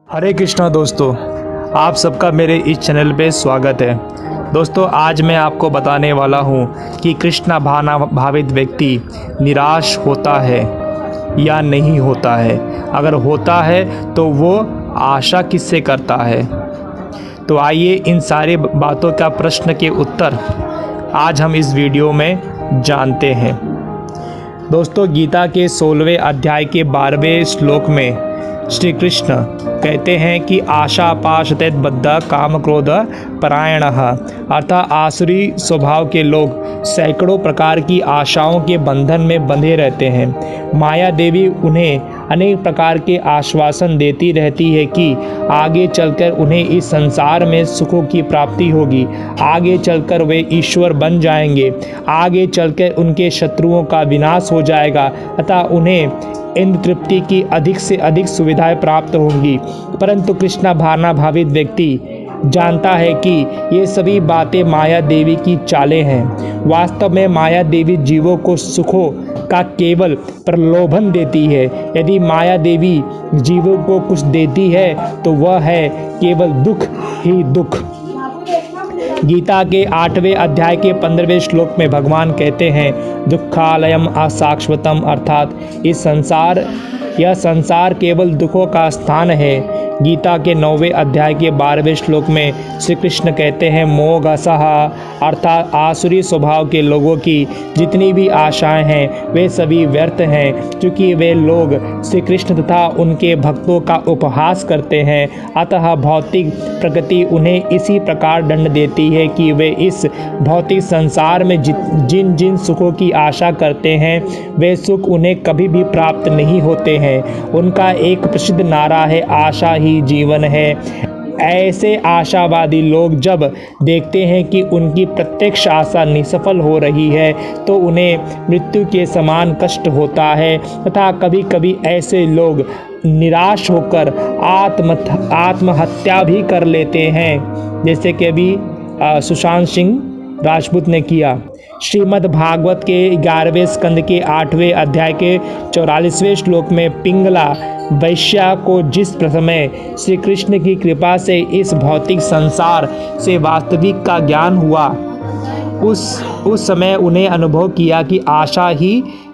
हरे कृष्णा दोस्तों, आप सबका मेरे इस चैनल पे स्वागत है। दोस्तों, आज मैं आपको बताने वाला हूँ कि कृष्णा भावना भावित व्यक्ति निराश होता है या नहीं होता है। अगर होता है तो वो आशा किससे करता है। तो आइए इन सारे बातों का प्रश्न के उत्तर आज हम इस वीडियो में जानते हैं। दोस्तों, गीता के 16वें अध्याय के 12वें श्लोक में श्री कृष्ण कहते हैं कि आशा पाशतेत बद्ध काम क्रोध परायण, अर्थात आसुरी स्वभाव के लोग सैकड़ों प्रकार की आशाओं के बंधन में बंधे रहते हैं। माया देवी उन्हें अनेक प्रकार के आश्वासन देती रहती है कि आगे चलकर उन्हें इस संसार में सुखों की प्राप्ति होगी, आगे चलकर वे ईश्वर बन जाएंगे, आगे चलकर उनके शत्रुओं का विनाश हो जाएगा तथा उन्हें इंद्र तृप्ति की अधिक से अधिक सुविधाएं प्राप्त होंगी। परंतु कृष्णा भावना भावित व्यक्ति जानता है कि ये सभी बातें माया देवी की चालें हैं। वास्तव में माया देवी जीवों को सुखों का केवल प्रलोभन देती है। यदि माया देवी जीवों को कुछ देती है तो वह है केवल दुख ही दुख। गीता के 8वें अध्याय के 15वें श्लोक में भगवान कहते हैं, दुखालयम अशाश्वतम, अर्थात यह संसार केवल दुखों का स्थान है। गीता के 9वें अध्याय के 12वें श्लोक में श्री कृष्ण कहते हैं, मोहगसः, अर्थात आसुरी स्वभाव के लोगों की जितनी भी आशाएं हैं वे सभी व्यर्थ हैं, क्योंकि वे लोग श्री कृष्ण तथा उनके भक्तों का उपहास करते हैं। अतः भौतिक प्रकृति उन्हें इसी प्रकार दंड देती है कि वे इस भौतिक संसार में जिन जिन सुखों की आशा करते हैं वे सुख उन्हें कभी भी प्राप्त नहीं होते हैं। उनका एक प्रसिद्ध नारा है, आशा ही जीवन है। ऐसे आशावादी लोग जब देखते हैं कि उनकी प्रत्यक्ष आशा निसफल हो रही है तो उन्हें मृत्यु के समान कष्ट होता है तथा कभी कभी ऐसे लोग निराश होकर आत्महत्या भी कर लेते हैं, जैसे कि अभी सुशांत सिंह राजपूत ने किया। श्रीमद् भागवत के 11वें स्कंद के 8वें अध्याय के 44वें श्लोक में पिंगला वैश्या को जिस समय श्री कृष्ण की कृपा से इस भौतिक संसार से वास्तविक का ज्ञान हुआ, उस समय उन्हें अनुभव किया कि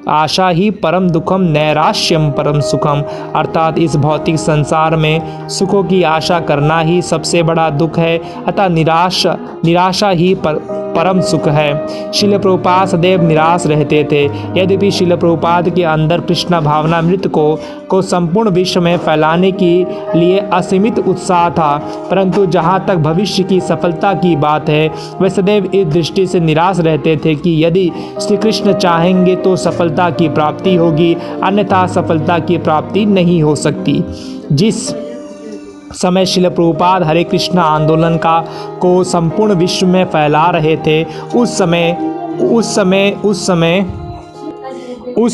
आशा ही परम दुखम नैराश्यम परम सुखम, अर्थात इस भौतिक संसार में सुखों की आशा करना ही सबसे बड़ा दुख है, अतः निराशा ही परम सुख है। शिल प्रभुपाद सदैव निराश रहते थे। यद्यपि शिल प्रभुपाद के अंदर कृष्णा भावना मृत को संपूर्ण विश्व में फैलाने के लिए असीमित उत्साह था, परंतु जहाँ तक भविष्य की सफलता की बात है वे सदैव इस दृष्टि से निराश रहते थे कि यदि श्री कृष्ण चाहेंगे तो सफलता की प्राप्ति होगी, अन्यथा सफलता की प्राप्ति नहीं हो सकती। जिस समय शिल प्रभुपाद हरे कृष्णा आंदोलन को संपूर्ण विश्व में फैला रहे थे, उस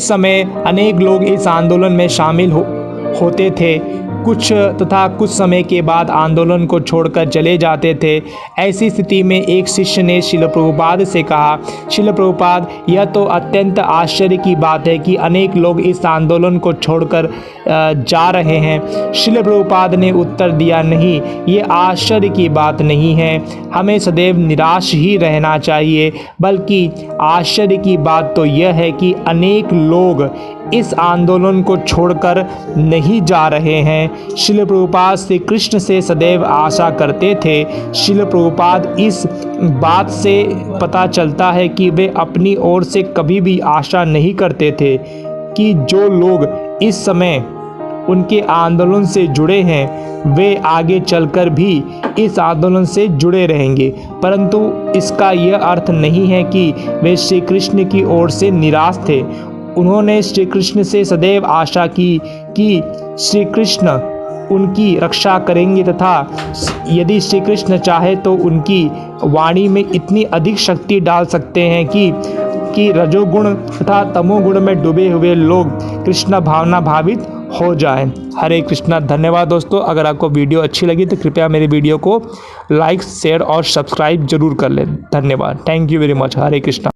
समय अनेक लोग इस आंदोलन में शामिल होते थे, कुछ समय के बाद आंदोलन को छोड़कर चले जाते थे। ऐसी स्थिति में एक शिष्य ने शिल प्रभुपाद से कहा, शिल प्रभुपाद, यह तो अत्यंत आश्चर्य की बात है कि अनेक लोग इस आंदोलन को छोड़कर जा रहे हैं। शिल प्रभुपाद ने उत्तर दिया, नहीं, ये आश्चर्य की बात नहीं है, हमें सदैव निराश ही रहना चाहिए, बल्कि आश्चर्य की बात तो यह है कि अनेक लोग इस आंदोलन को छोड़कर नहीं जा रहे हैं। शिल प्रभुपाद श्री कृष्ण से सदैव आशा करते थे। शिल प्रभुपाद इस बात से पता चलता है कि वे अपनी ओर से कभी भी आशा नहीं करते थे कि जो लोग इस समय उनके आंदोलन से जुड़े हैं वे आगे चलकर भी इस आंदोलन से जुड़े रहेंगे, परंतु इसका यह अर्थ नहीं है कि वे श्री कृष्ण की ओर से निराश थे। उन्होंने श्री कृष्ण से सदैव आशा की कि श्री कृष्ण उनकी रक्षा करेंगे तथा यदि श्री कृष्ण चाहे तो उनकी वाणी में इतनी अधिक शक्ति डाल सकते हैं कि रजोगुण तथा तमोगुण में डूबे हुए लोग कृष्ण भावना भावित हो जाएं। हरे कृष्णा। धन्यवाद दोस्तों। अगर आपको वीडियो अच्छी लगी तो कृपया मेरे वीडियो को लाइक, शेयर और सब्सक्राइब जरूर कर लें। धन्यवाद। Thank you very much. Hare Krishna.